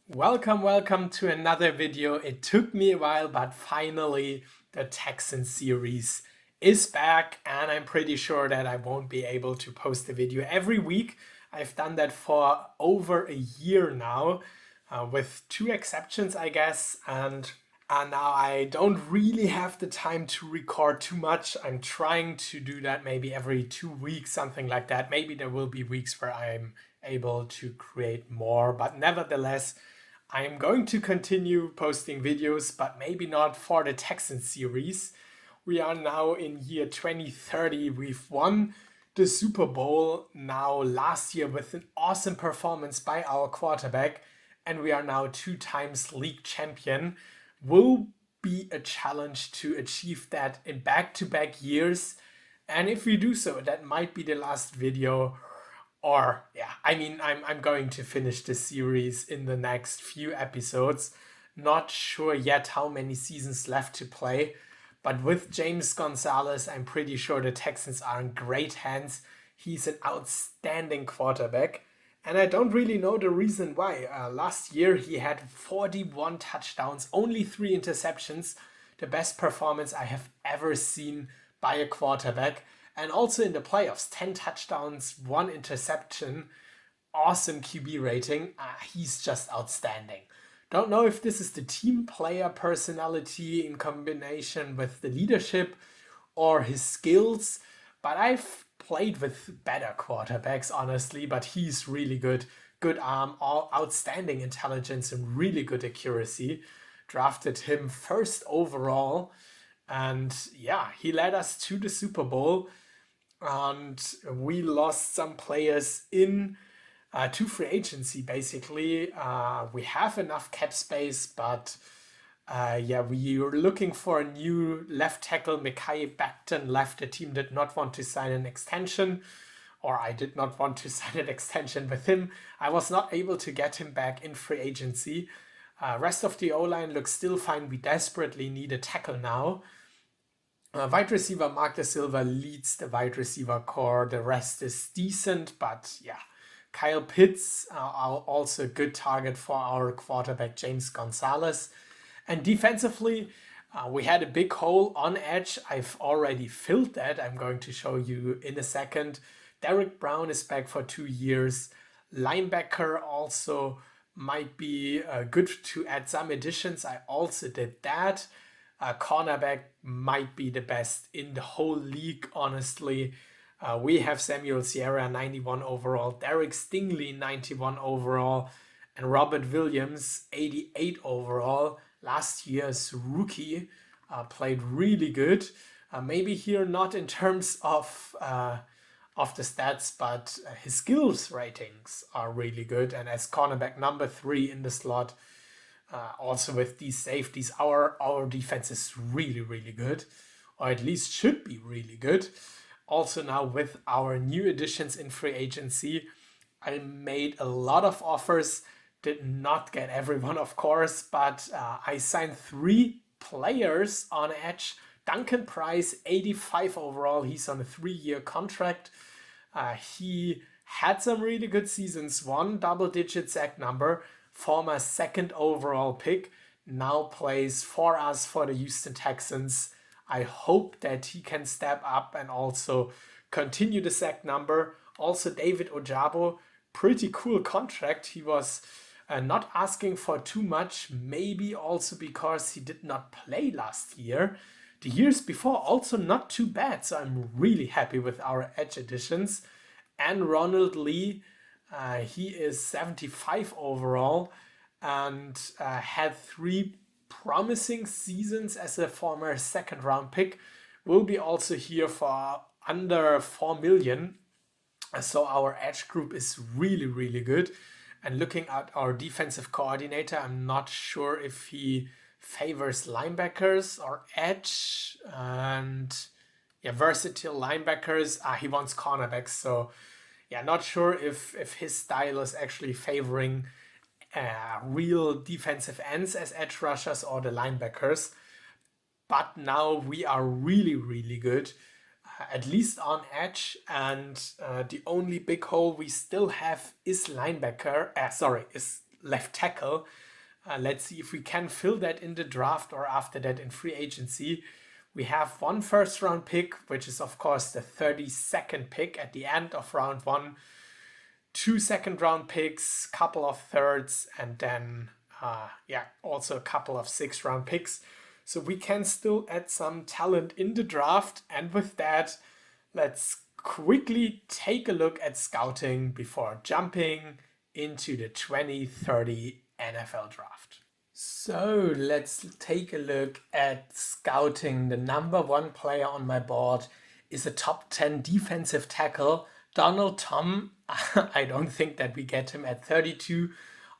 Welcome to another video. It took me a while, but finally the Texan series is back, and I'm pretty sure that I won't be able to post a video every week. I've done that for over a year now, with two exceptions, I guess, and now I don't really have the time to record too much. I'm trying to do that maybe every 2 weeks, something like that. Maybe there will be weeks where I'm able to create more, but nevertheless, I am going to continue posting videos, but maybe not for the Texan series. We are now in year 2030. We've won the Super Bowl now last year with an awesome performance by our quarterback, and we are now 2 times league champion. Will be a challenge to achieve that in back-to-back years. And if we do so, that might be the last video. Or, yeah, I'm going to finish this series in the next few episodes. Not sure yet how many seasons left to play, but with James Gonzalez, I'm pretty sure the Texans are in great hands. He's an outstanding quarterback, and I don't really know the reason why. Last year, he had 41 touchdowns, only 3 interceptions, the best performance I have ever seen by a quarterback. And also in the playoffs, 10 touchdowns, 1 interception, awesome QB rating. He's just outstanding. Don't know if this is the team player personality in combination with the leadership or his skills, but I've played with better quarterbacks, honestly, but he's really good. Good arm, outstanding intelligence, and really good accuracy. Drafted him first overall, and yeah, he led us to the Super Bowl. And we lost some players in to free agency, basically. We have enough cap space, but yeah, we were looking for a new left tackle. Mekhi Becton left. The team did not want to sign an extension, or I did not want to sign an extension with him. I was not able to get him back in free agency. Rest of the O-line looks still fine. We desperately need a tackle now. Wide receiver Mark De Silva leads the wide receiver core. The rest is decent, but yeah. Kyle Pitts are also a good target for our quarterback James Gonzalez. And defensively, we had a big hole on edge. I've already filled that. I'm going to show you in a second. Derek Brown is back for 2 years. Linebacker also might be good to add some additions. I also did that. Cornerback might be the best in the whole league, honestly. We have Samuel Sierra, 91 overall, Derek Stingley, 91 overall, and Robert Williams, 88 overall. Last year's rookie played really good. Maybe here not in terms of the stats, but his skills ratings are really good. And as cornerback number 3 in the slot, also with these safeties, our defense is really good, or at least should be really good. Also now with our new additions in free agency, I made a lot of offers, did not get everyone of course, but I signed 3 players on edge. Duncan Price, 85 overall, he's on a 3-year contract. He had some really good seasons, 1 double-digit sack number, former 2nd overall pick, now plays for us for the Houston Texans. I hope that he can step up and also continue the sack number. Also David Ojabo, pretty cool contract. He was not asking for too much, maybe also because he did not play last year. The years before also not too bad, so I'm really happy with our edge additions. And Ronald Lee, he is 75 overall and had 3 promising seasons as a former 2nd round pick. Will be also here for under 4 million. So our edge group is really good. And looking at our defensive coordinator, I'm not sure if he favors linebackers or edge. And yeah, versatile linebackers. He wants cornerbacks, so yeah, not sure if his style is actually favoring real defensive ends as edge rushers or the linebackers. But now we are really good, at least on edge. And the only big hole we still have is left tackle. Let's see if we can fill that in the draft or after that in free agency. We have one first round pick, which is of course the 32nd pick at the end of round one, 2 second round picks, couple of thirds, and then also a couple of 6th round picks. So we can still add some talent in the draft. And with that, let's quickly take a look at scouting before jumping into the 2030 NFL draft. So let's take a look at scouting. The number one player on my board is a top 10 defensive tackle, Donald Tom. I don't think that we get him at 32.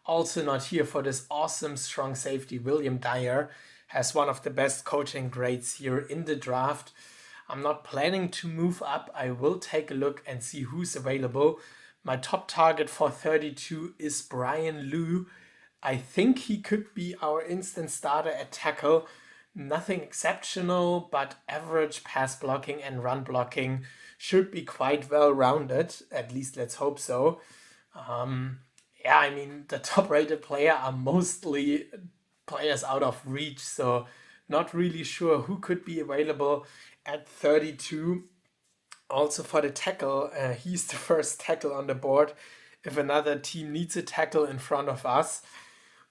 Also not here for this awesome strong safety. William Dyer has one of the best coaching grades here in the draft. I'm not planning to move up. I will take a look and see who's available. My top target for 32 is Brian Liu. I think he could be our instant starter at tackle. Nothing exceptional, but average pass blocking and run blocking should be quite well rounded. At least let's hope so. The top rated player are mostly players out of reach, so not really sure who could be available at 32. Also for the tackle, he's the first tackle on the board. If another team needs a tackle in front of us,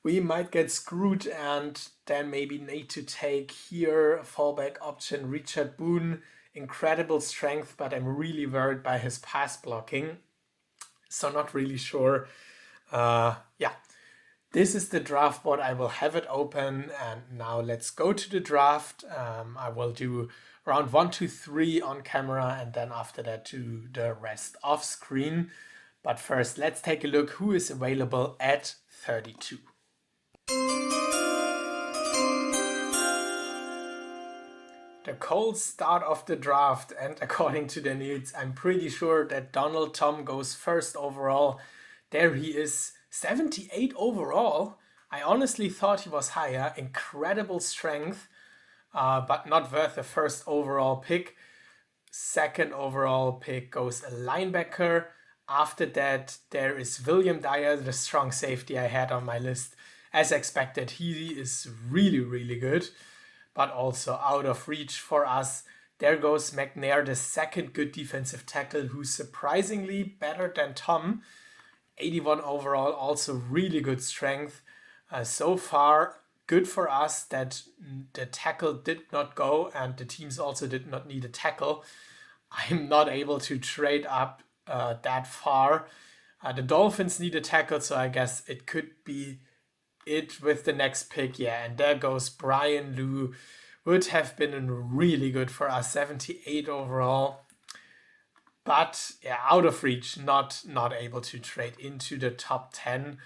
we might get screwed and then maybe need to take here a fallback option, Richard Boone. Incredible strength, but I'm really worried by his pass blocking. So not really sure. This is the draft board. I will have it open, and now let's go to the draft. I will do round 1 to 3 on camera, and then after that to the rest off screen. But first, let's take a look who is available at 32. The cold start of the draft, and according to the news, I'm pretty sure that Donald Tom goes first overall. There he is, 78 overall. I honestly thought he was higher. Incredible strength, but not worth the first overall pick. Second overall pick goes a linebacker. After that, there is William Dyer, the strong safety I had on my list. As expected, he is really, really good, but also out of reach for us. There goes McNair, the second good defensive tackle, who's surprisingly better than Tom. 81 overall, also really good strength. So far, good for us that the tackle did not go and the teams also did not need a tackle. I'm not able to trade up that far. The Dolphins need a tackle, so I guess it could be it with the next pick. Yeah, and there goes Brian Liu. Would have been really good for us, 78 overall. But out of reach, not able to trade into the top 10.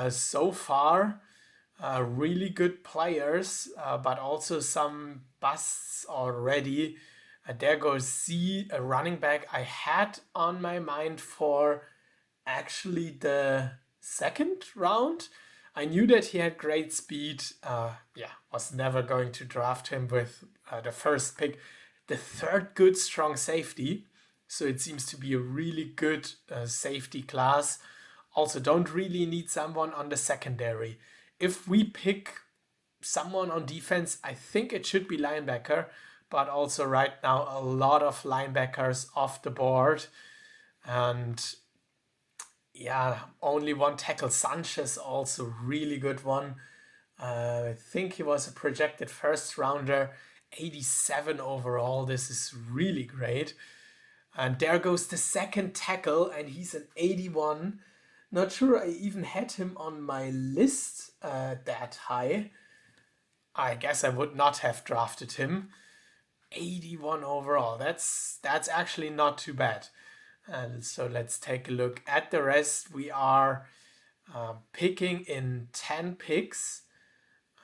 So far, really good players, but also some busts already. There goes Z, a running back I had on my mind for actually the 2nd round. I knew that he had great speed. Was never going to draft him with the first pick. The 3rd good strong safety. So it seems to be a really good safety class. Also don't really need someone on the secondary. If we pick someone on defense, I think it should be linebacker. But also right now a lot of linebackers off the board. And only one tackle. Sanchez, also really good one. I think he was a projected first rounder, 87 overall. This is really great. And there goes the 2nd tackle, and he's an 81. Not sure I even had him on my list that high. I guess I would not have drafted him. 81 overall. That's actually not too bad. And so let's take a look at the rest. We are picking in 10 picks,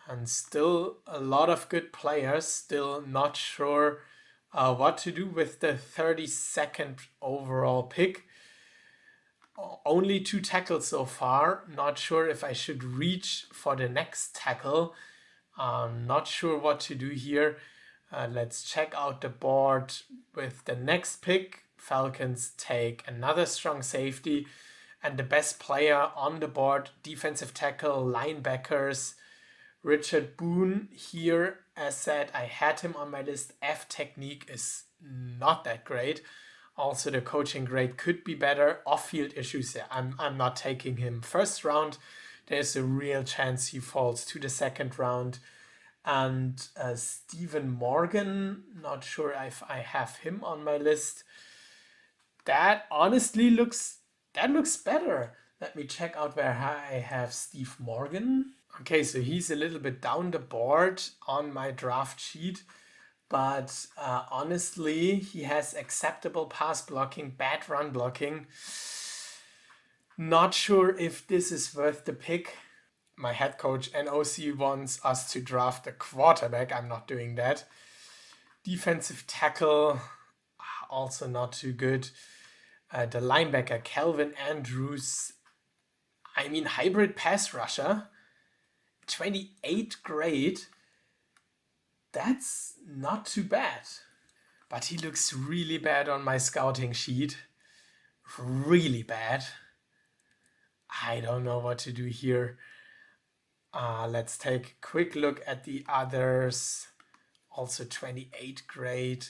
and still a lot of good players. Still not sure what to do with the 32nd overall pick. Only 2 tackles so far. Not sure if I should reach for the next tackle. Not sure what to do here. Let's check out the board with the next pick. Falcons take another strong safety. And the best player on the board, defensive tackle, linebackers, Richard Boone here. As said, I had him on my list. F technique is not that great. Also, the coaching grade could be better. Off-field issues, yeah, I'm not taking him first round. There's a real chance he falls to the second round. And Stephen Morgan, not sure if I have him on my list. That honestly looks better. Let me check out where I have Steve Morgan. Okay, so he's a little bit down the board on my draft sheet, but honestly, he has acceptable pass blocking, bad run blocking. Not sure if this is worth the pick. My head coach and OC wants us to draft a quarterback. I'm not doing that. Defensive tackle, also not too good. The linebacker, Calvin Andrews. I mean, hybrid pass rusher. 28 grade. That's not too bad. But he looks really bad on my scouting sheet. Really bad. I don't know what to do here. Let's take a quick look at the others. Also 28 grade.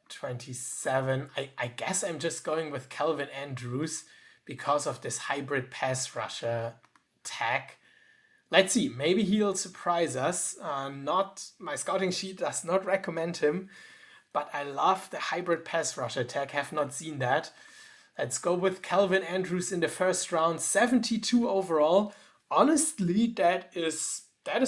27. I guess I'm just going with Calvin Andrews because of this hybrid pass rusher tag. Let's see, maybe he'll surprise us. My scouting sheet does not recommend him, but I love the hybrid pass rusher tag. Have not seen that. Let's go with Calvin Andrews in the first round, 72 overall. Honestly, that is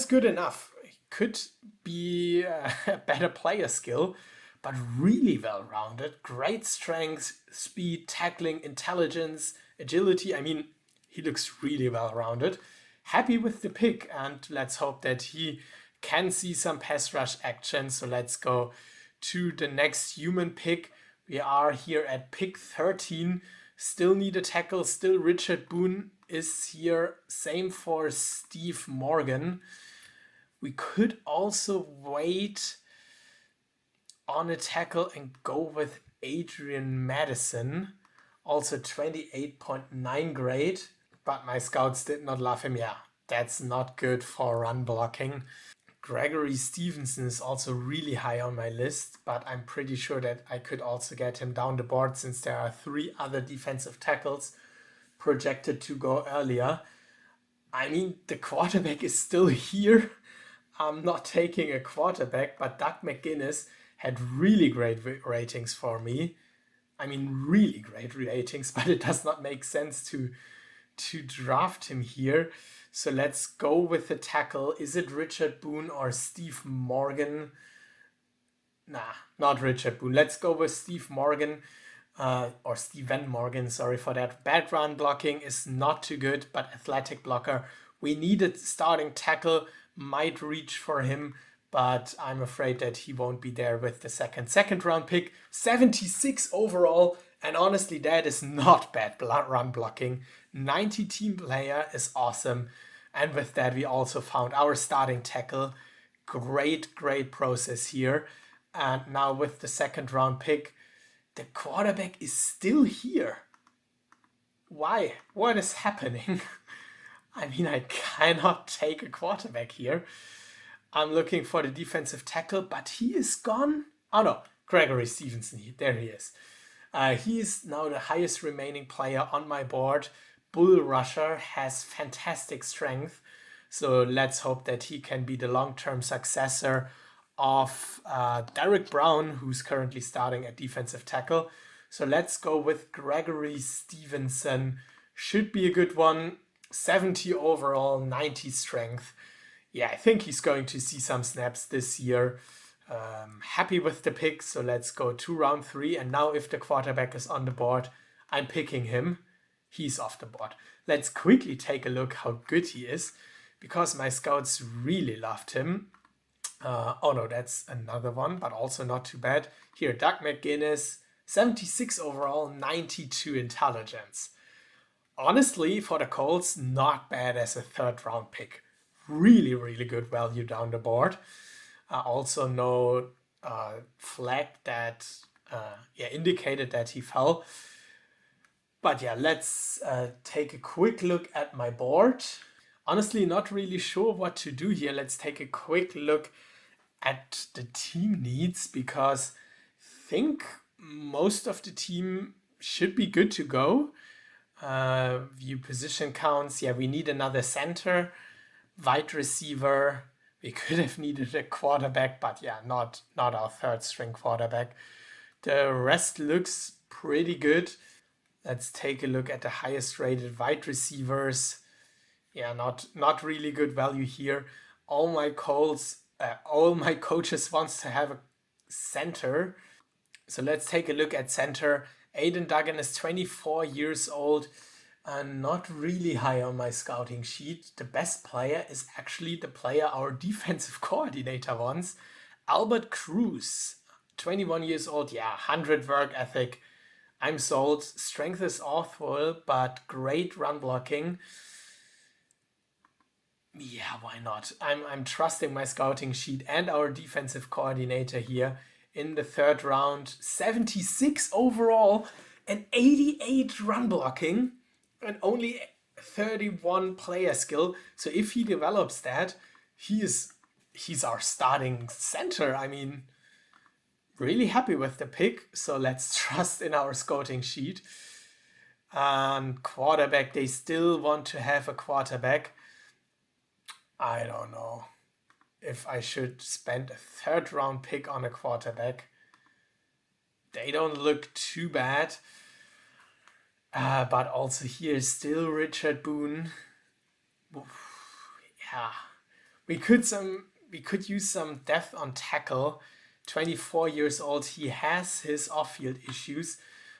good enough. It could be a better player skill, but really well-rounded. Great strength, speed, tackling, intelligence, agility. I mean, he looks really well-rounded. Happy with the pick, and let's hope that he can see some pass rush action. So let's go to the next human pick. We are here at pick 13. Still need a tackle. Still Richard Boone is here. Same for Steve Morgan. We could also wait on a tackle and go with Adrian Madison. Also 28.9 grade. But my scouts did not love him. Yeah, that's not good for run blocking. Gregory Stevenson is also really high on my list, but I'm pretty sure that I could also get him down the board since there are 3 other defensive tackles projected to go earlier. I mean, the quarterback is still here. I'm not taking a quarterback, but Doug McGinnis had really great ratings for me. I mean, really great ratings, but it does not make sense to draft him here. So let's go with the tackle. Is it Richard Boone or Steve Morgan? Nah, not Richard Boone. Let's go with Steve Morgan, or Steven Morgan, sorry for that. Bad run blocking is not too good, but athletic blocker. We needed starting tackle, might reach for him, but I'm afraid that he won't be there with the second round pick. 76 overall, and honestly, that is not bad run blocking. 90 team player is awesome. And with that, we also found our starting tackle. Great process here. And now with the second round pick, the quarterback is still here. Why? What is happening? I mean, I cannot take a quarterback here. I'm looking for the defensive tackle, but he is gone. Oh no, Gregory Stevenson, there he is. He is now the highest remaining player on my board. Bull rusher, has fantastic strength. So let's hope that he can be the long-term successor of Derek Brown, who's currently starting at defensive tackle. So let's go with Gregory Stevenson. Should be a good one. 70 overall, 90 strength. Yeah, I think he's going to see some snaps this year. Happy with the pick, so let's go to round 3. And now if the quarterback is on the board, I'm picking him. He's off the board. Let's quickly take a look how good he is, because my scouts really loved him. Oh no, that's another one, but also not too bad. Here, Doug McGinnis, 76 overall, 92 intelligence. Honestly, for the Colts, not bad as a third round pick. Really good value down the board. Also no flag that indicated that he fell. But yeah, let's take a quick look at my board. Honestly, not really sure what to do here. Let's take a quick look at the team needs, because I think most of the team should be good to go. View position counts. Yeah, we need another center, wide receiver. We could have needed a quarterback, but yeah, not our third string quarterback. The rest looks pretty good. Let's take a look at the highest rated wide receivers. Yeah, not really good value here. All my coaches wants to have a center. So let's take a look at center. Aiden Duggan is 24 years old and not really high on my scouting sheet. The best player is actually the player our defensive coordinator wants, Albert Cruz, 21 years old. Yeah, 100 work ethic. I'm sold. Strength is awful, but great run blocking. Yeah, why not? I'm trusting my scouting sheet and our defensive coordinator here. In the third round, 76 overall and 88 run blocking and only 31 player skill. So if he develops that, he's our starting center. I mean, really happy with the pick. So let's trust in our scouting sheet. And quarterback, they still want to have a quarterback. I don't know if I should spend a third round pick on a quarterback. They don't look too bad. But also here is still Richard Boone. Yeah, we could use some depth on tackle. 24 years old, he has his off-field issues,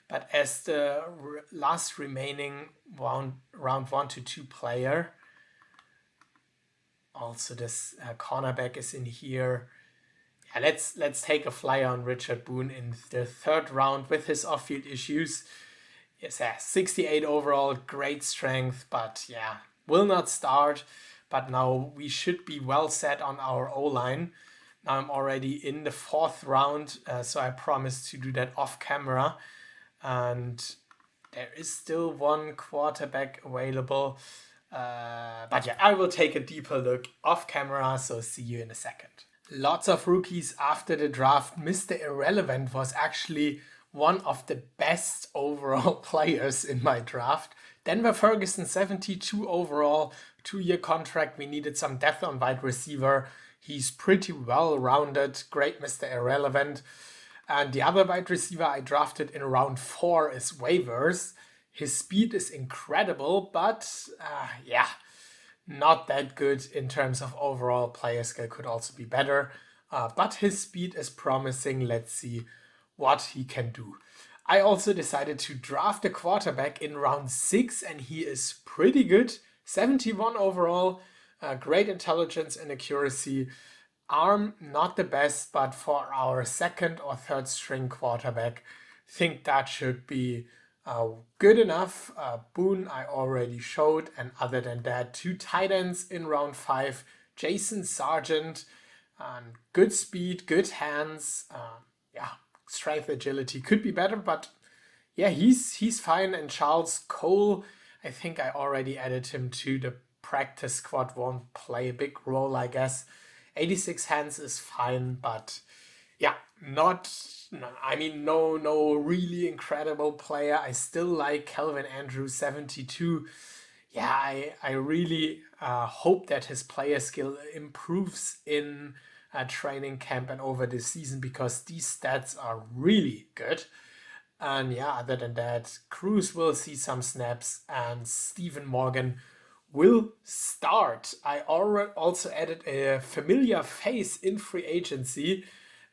but as the last remaining round 1 to 2 player, also this cornerback is in here. Yeah, let's take a flyer on Richard Boone in the third round with his off-field issues. Yes, 68 overall, great strength, but yeah, will not start. But now we should be well set on our O-line. Now I'm already in the fourth round, so I promise to do that off camera. And there is still one quarterback available. But yeah, I will take a deeper look off camera, so see you in a second. Lots of rookies after the draft. Mr. Irrelevant was actually one of the best overall players in my draft. Denver Ferguson, 72 overall, 2-year contract. We needed some depth on wide receiver. He's pretty well-rounded, great Mr. Irrelevant. And the other wide receiver I drafted in round 4 is waivers. His speed is incredible, but yeah, not that good in terms of overall player skill. Could also be better. But his speed is promising. Let's see what he can do. I also decided to draft a quarterback in round 6, and he is pretty good. 71 overall, great intelligence and accuracy. Arm, not the best, but for our second or third string quarterback, think that should be good enough. Boone, I already showed, and other than that, 2 tight ends in round 5. Jason Sargent, good speed, good hands. Yeah, strength, agility could be better, but yeah, he's fine. And Charles Cole, I think I already added him to the practice squad. Won't play a big role, I guess. 86 hands is fine, but yeah, no really incredible player. I still like Calvin Andrews, 72. Yeah, I really hope that his player skill improves in training camp and over the season, because these stats are really good. And yeah, other than that, Cruz will see some snaps and Stephen Morgan will start. I also added a familiar face in free agency.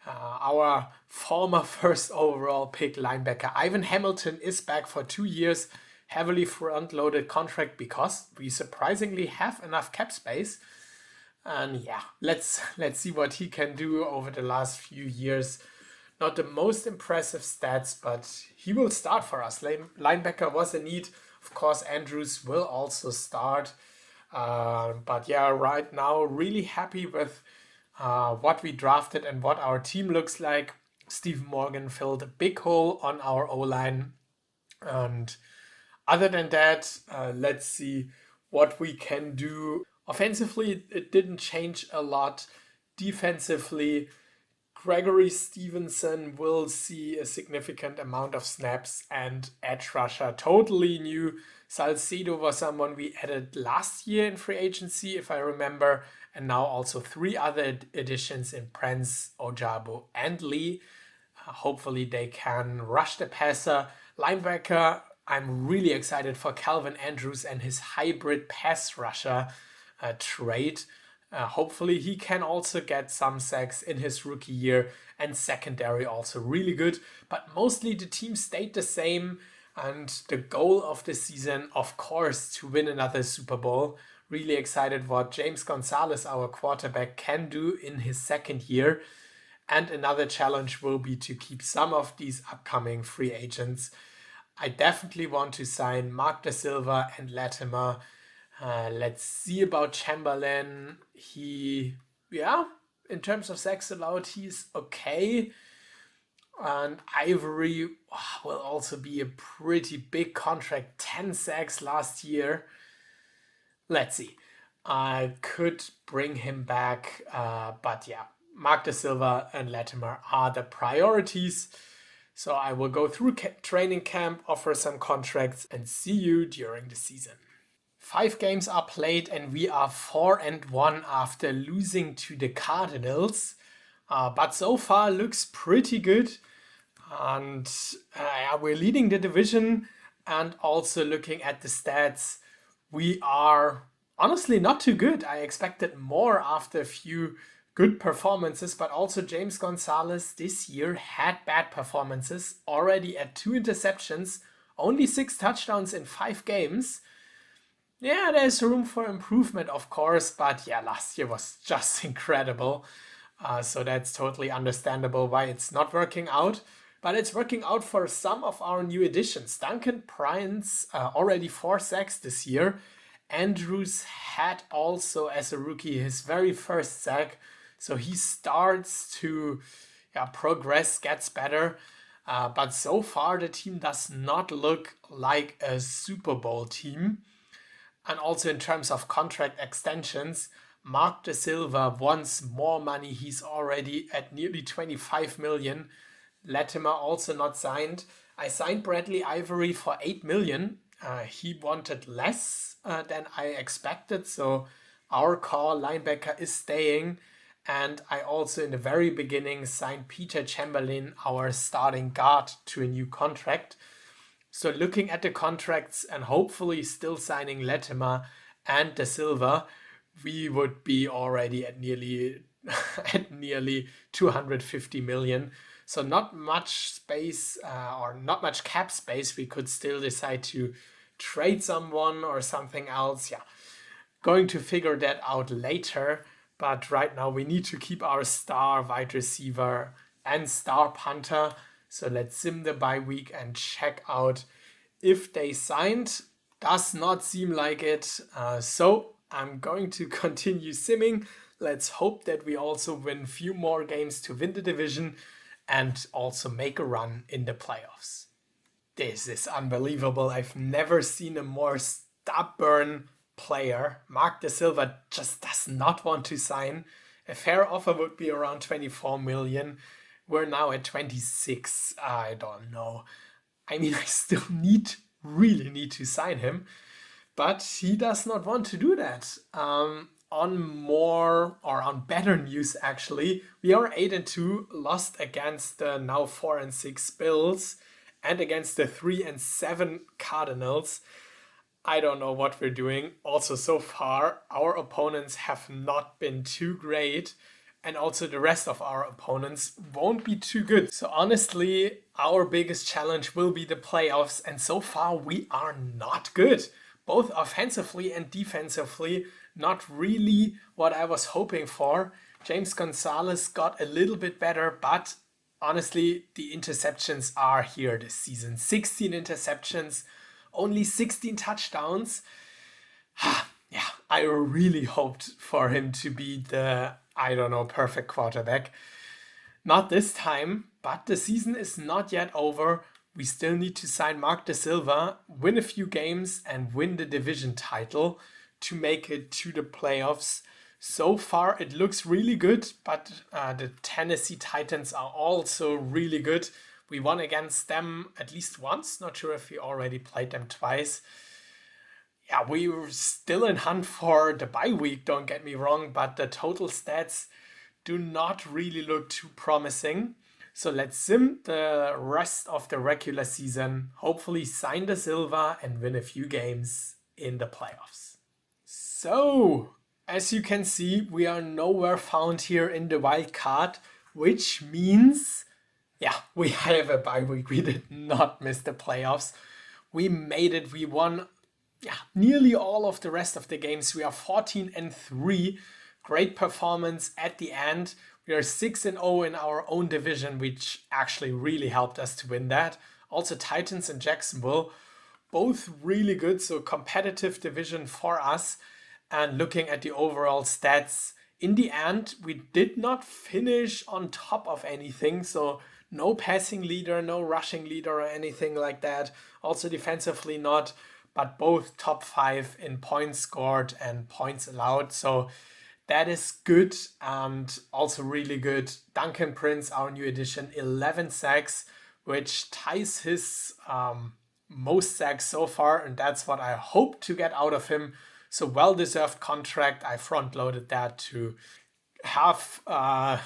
Our former first overall pick linebacker Ivan Hamilton is back for 2 years, heavily front-loaded contract because we surprisingly have enough cap space. And yeah, let's see what he can do over the last few years. Not the most impressive stats, but he will start for us. Linebacker was a need. Of course, Andrews will also start. But yeah, right now, really happy with what we drafted and what our team looks like. Stephen Morgan filled a big hole on our O-line. And Other than that, let's see what we can do. Offensively, it didn't change a lot. Defensively, Gregory Stevenson will see a significant amount of snaps, and edge rusher totally new. Salcedo was someone we added last year in free agency, if I remember, and now also 3 other additions in Prince, Ojabo, and Lee. Hopefully they can rush the passer. Linebacker, I'm really excited for Calvin Andrews and his hybrid pass rusher trade. Hopefully he can also get some sacks in his rookie year, and secondary also really good. But mostly the team stayed the same, and the goal of the season, of course, to win another Super Bowl. Really excited what James Gonzalez, our quarterback, can do in his second year. And another challenge will be to keep some of these upcoming free agents. I definitely want to sign Mark Da Silva and Latimer. Let's see about Chamberlain. In terms of sacks allowed, he's okay. And Ivory will also be a pretty big contract, 10 sacks last year. Let's see. I could bring him back, but yeah, Mark Da Silva and Latimer are the priorities. So I will go through training camp, offer some contracts, and see you during the season. 5 games are played, and we are 4-1 after losing to the Cardinals. But so far looks pretty good. And we're leading the division, and also looking at the stats, we are honestly not too good. I expected more after a few good performances, but also James Gonzalez this year had bad performances, already at 2 interceptions, only 6 touchdowns in 5 games. Yeah, there's room for improvement, of course, but yeah, last year was just incredible. So that's totally understandable why it's not working out. But it's working out for some of our new additions. Duncan Prince, already 4 sacks this year. Andrews had also, as a rookie, his very first sack. So he starts to progress, gets better. But so far, the team does not look like a Super Bowl team. And also in terms of contract extensions, Mark Da Silva wants more money. He's already at nearly 25 million. Latimer also not signed. I signed Bradley Ivory for 8 million. He wanted less than I expected. So our core linebacker is staying. And I also in the very beginning signed Peter Chamberlain, our starting guard, to a new contract. So looking at the contracts and hopefully still signing Latimer and Da Silva, we would be already at nearly 250 million. So not much space or not much cap space. We could still decide to trade someone or something else. Yeah, going to figure that out later. But right now we need to keep our star wide receiver and star punter. So let's sim the bye week and check out if they signed. Does not seem like it. So I'm going to continue simming. Let's hope that we also win a few more games to win the division and also make a run in the playoffs. This is unbelievable. I've never seen a more stubborn player. Mark Da Silva just does not want to sign. A fair offer would be around 24 million. We're now at 26. I don't know. I mean, I still really need to sign him, but he does not want to do that. On better news, actually, we are 8-2, lost against the now 4-6 Bills and against the 3-7 Cardinals. I don't know what we're doing. Also, so far, our opponents have not been too great, and also the rest of our opponents won't be too good. So honestly, our biggest challenge will be the playoffs, and so far we are not good. Both offensively and defensively, not really what I was hoping for. James Gonzalez got a little bit better, but honestly, the interceptions are here this season. 16 interceptions, only 16 touchdowns. Yeah, I really hoped for him to be the, perfect quarterback. Not this time, but the season is not yet over. We still need to sign Mark De Silva, win a few games, and win the division title to make it to the playoffs. So far, it looks really good, but the Tennessee Titans are also really good. We won against them at least once. Not sure if we already played them twice. Yeah, we were still in hunt for the bye week, don't get me wrong, but the total stats do not really look too promising. So let's sim the rest of the regular season, hopefully sign De Silva and win a few games in the playoffs. So, as you can see, we are nowhere found here in the wild card, which means, yeah, we have a bye week. We did not miss the playoffs. We made it. We won, yeah, nearly all of the rest of the games. We are 14-3. Great performance at the end. We are 6-0 in our own division, which actually really helped us to win that. Also, Titans and Jacksonville, both really good. So competitive division for us. And looking at the overall stats, in the end, we did not finish on top of anything. So no passing leader, no rushing leader or anything like that. Also defensively not, but both top 5 in points scored and points allowed. So that is good and also really good. Duncan Prince, our new addition, 11 sacks, which ties his most sacks so far. And that's what I hope to get out of him. So well-deserved contract. I front-loaded that to have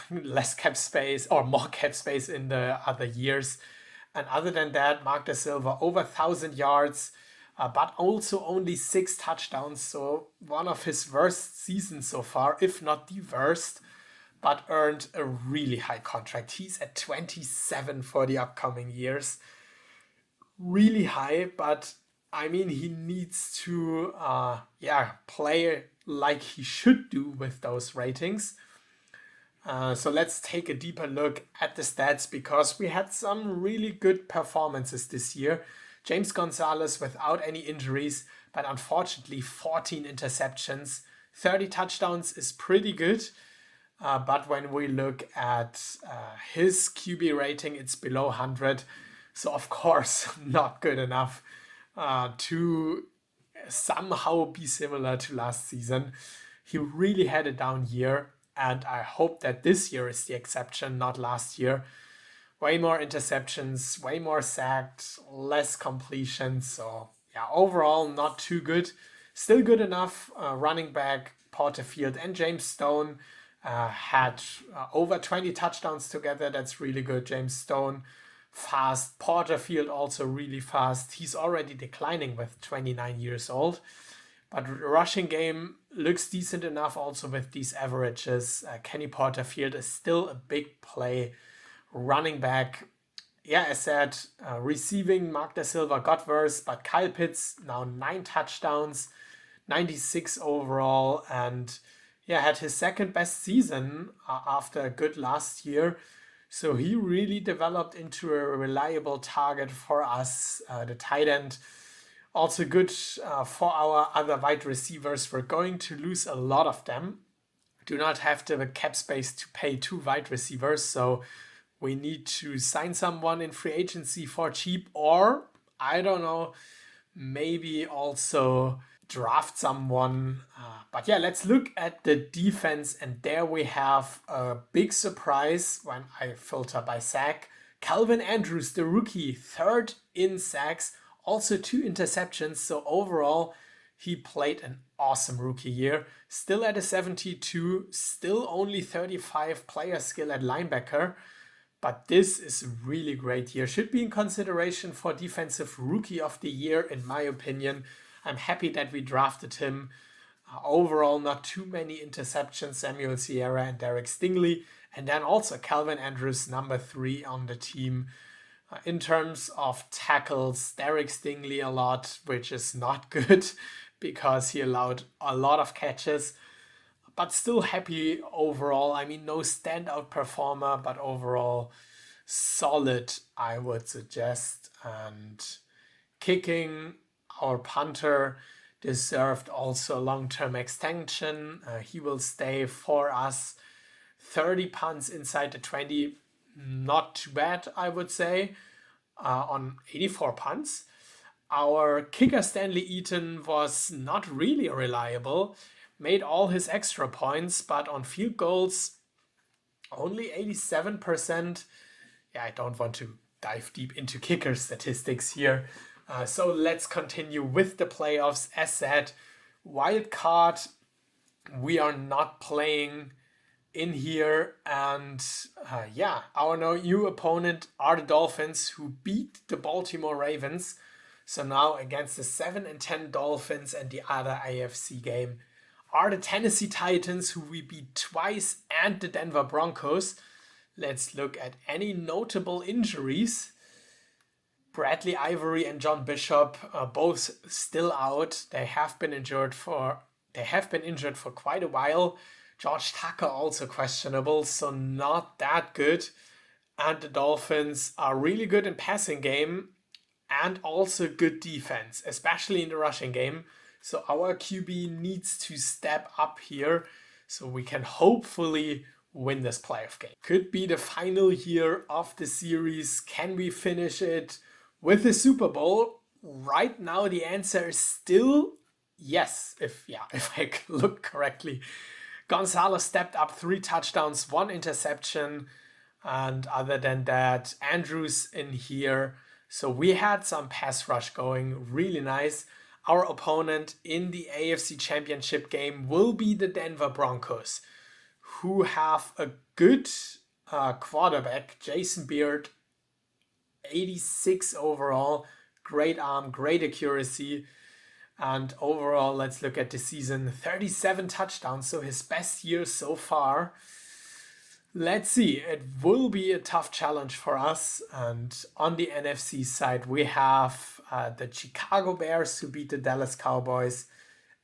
less cap space or more cap space in the other years. And other than that, Mark De Silva, over 1,000 yards, but also only 6 touchdowns. So one of his worst seasons so far, if not the worst, but earned a really high contract. He's at 27 for the upcoming years. Really high, but I mean, he needs to play like he should do with those ratings. So let's take a deeper look at the stats because we had some really good performances this year. James Gonzalez without any injuries, but unfortunately 14 interceptions. 30 touchdowns is pretty good. But when we look at his QB rating, it's below 100. So of course, not good enough to somehow be similar to last season. He really had a down year, and I hope that this year is the exception, not last year. Way more interceptions, way more sacks, less completions. So yeah, overall not too good. Still good enough. Running back Porterfield and James Stone had over 20 touchdowns together. That's really good. James Stone fast. Porterfield also really fast. He's already declining with 29 years old. But rushing game looks decent enough also with these averages. Kenny Porterfield is still a big play. Running back, yeah, as said, receiving Mark De Silva got worse, but Kyle Pitts now 9 touchdowns, 96 overall, and yeah, had his second best season after a good last year. So he really developed into a reliable target for us, the tight end. Also good for our other wide receivers. We're going to lose a lot of them. Do not have the cap space to pay 2 wide receivers, so we need to sign someone in free agency for cheap, or I don't know, maybe also draft someone. But yeah, let's look at the defense, and there we have a big surprise when I filter by sack. Calvin Andrews, the rookie, 3rd in sacks, also 2 interceptions. So overall, he played an awesome rookie year. Still at a 72, still only 35 player skill at linebacker. But this is a really great year. Should be in consideration for Defensive Rookie of the Year, in my opinion. I'm happy that we drafted him. Overall, not too many interceptions. Samuel Sierra and Derek Stingley. And then also Calvin Andrews, number 3 on the team. In terms of tackles, Derek Stingley a lot, which is not good because he allowed a lot of catches. But still happy overall. I mean, no standout performer, but overall solid, I would suggest. And kicking, our punter deserved also a long-term extension. He will stay for us. 30 punts inside the 20, not too bad, I would say. on 84 punts. Our kicker Stanley Eaton was not really reliable, made all his extra points, but on field goals, only 87%. Yeah, I don't want to dive deep into kicker statistics here. So let's continue with the playoffs. As said, wild card, we are not playing in here. And yeah, our new opponent are the Dolphins, who beat the Baltimore Ravens. So now against the 7-10 Dolphins, and the other AFC game are the Tennessee Titans, who we beat twice, and the Denver Broncos. Let's look at any notable injuries. Bradley Ivory and John Bishop are both still out. They have been injured for quite a while. George Tucker also questionable, so not that good. And the Dolphins are really good in passing game and also good defense, especially in the rushing game. So our QB needs to step up here so we can hopefully win this playoff game. Could be the final year of the series. Can we finish it with the Super Bowl? Right now the answer is still yes, if I look correctly. Gonzalez stepped up 3 touchdowns, 1 interception, and other than that, Andrews in here. So we had some pass rush going, really nice. Our opponent in the AFC Championship game will be the Denver Broncos, who have a good quarterback, Jason Beard, 86 overall, great arm, great accuracy. And overall, let's look at the season, 37 touchdowns, so his best year so far. Let's see, it will be a tough challenge for us. And on the NFC side, we have the Chicago Bears, who beat the Dallas Cowboys,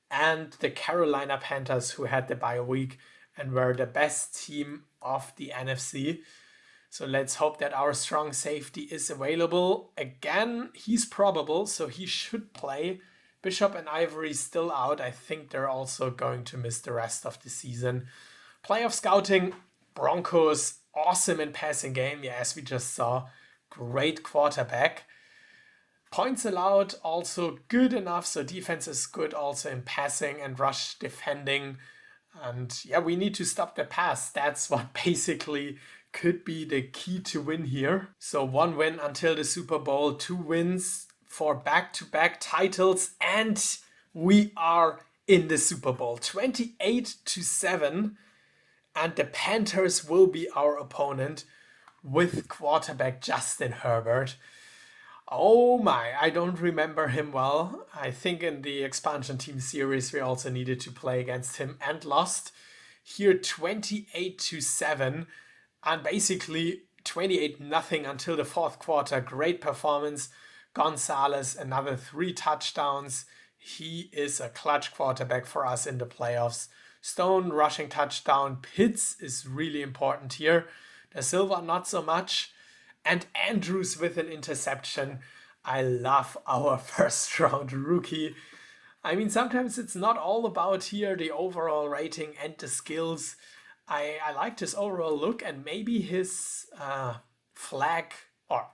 and the Carolina Panthers, who had the bye week and were the best team of the NFC. So let's hope that our strong safety is available. Again, he's probable, so he should play. Bishop and Ivory still out. I think they're also going to miss the rest of the season. Playoff scouting, Broncos, awesome in passing game. Yeah, as we just saw, great quarterback. Points allowed, also good enough. So defense is good also in passing and rush defending. And yeah, we need to stop the pass. That's what basically could be the key to win here. So 1 win until the Super Bowl, 2 wins for back-to-back titles, and we are in the Super Bowl, 28-7, and the Panthers will be our opponent with quarterback Justin Herbert. Oh my, I don't remember him well. I think in the expansion team series we also needed to play against him and lost. Here 28-7, and basically 28-0 until the 4th quarter. Great performance. Gonzalez, another 3 touchdowns. He is a clutch quarterback for us in the playoffs. Stone, rushing touchdown. Pitts is really important here. Da Silva, not so much. And Andrews with an interception. I love our first round rookie. I mean, sometimes it's not all about here the overall rating and the skills. I liked his overall look, and maybe his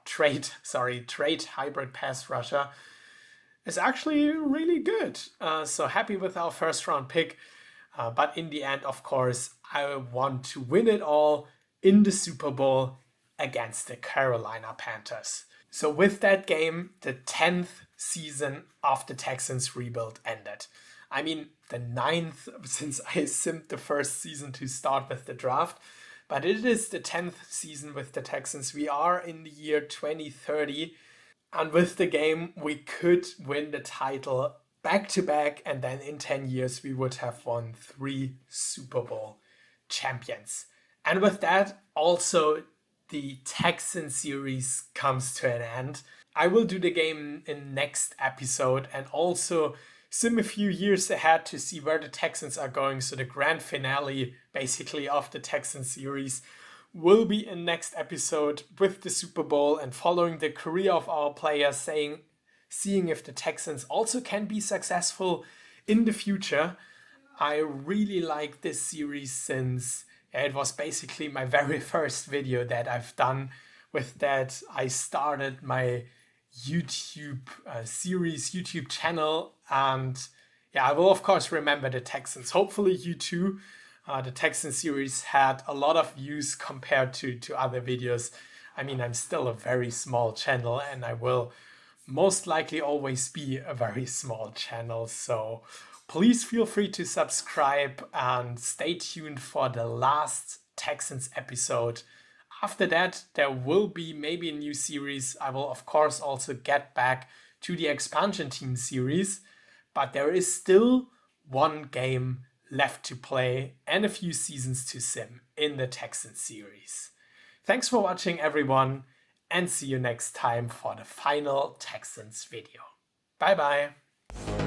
trait hybrid pass rusher is actually really good. So happy with our first round pick. But in the end, of course, I want to win it all in the Super Bowl against the Carolina Panthers. So with that game, the 10th season of the Texans rebuild ended. I mean, the 9th since I simmed the first season to start with the draft. But it is the 10th season with the Texans. We are in the year 2030. And with the game, we could win the title back to back. And then in 10 years, we would have won 3 Super Bowl champions. And with that, also the Texan series comes to an end. I will do the game in next episode and also sim a few years ahead to see where the Texans are going. So the grand finale, basically, of the Texan series will be in next episode with the Super Bowl and following the career of our players, seeing if the Texans also can be successful in the future. I really like this series since it was basically my very first video that I've done with that, I started my YouTube series, YouTube channel. And yeah, I will, of course, remember the Texans. Hopefully, you too. The Texan series had a lot of views compared to other videos. I mean, I'm still a very small channel, and I will most likely always be a very small channel. So please feel free to subscribe and stay tuned for the last Texans episode. After that, there will be maybe a new series. I will, of course, also get back to the expansion team series, but there is still one game left to play and a few seasons to sim in the Texans series. Thanks for watching, everyone, and see you next time for the final Texans video. Bye bye.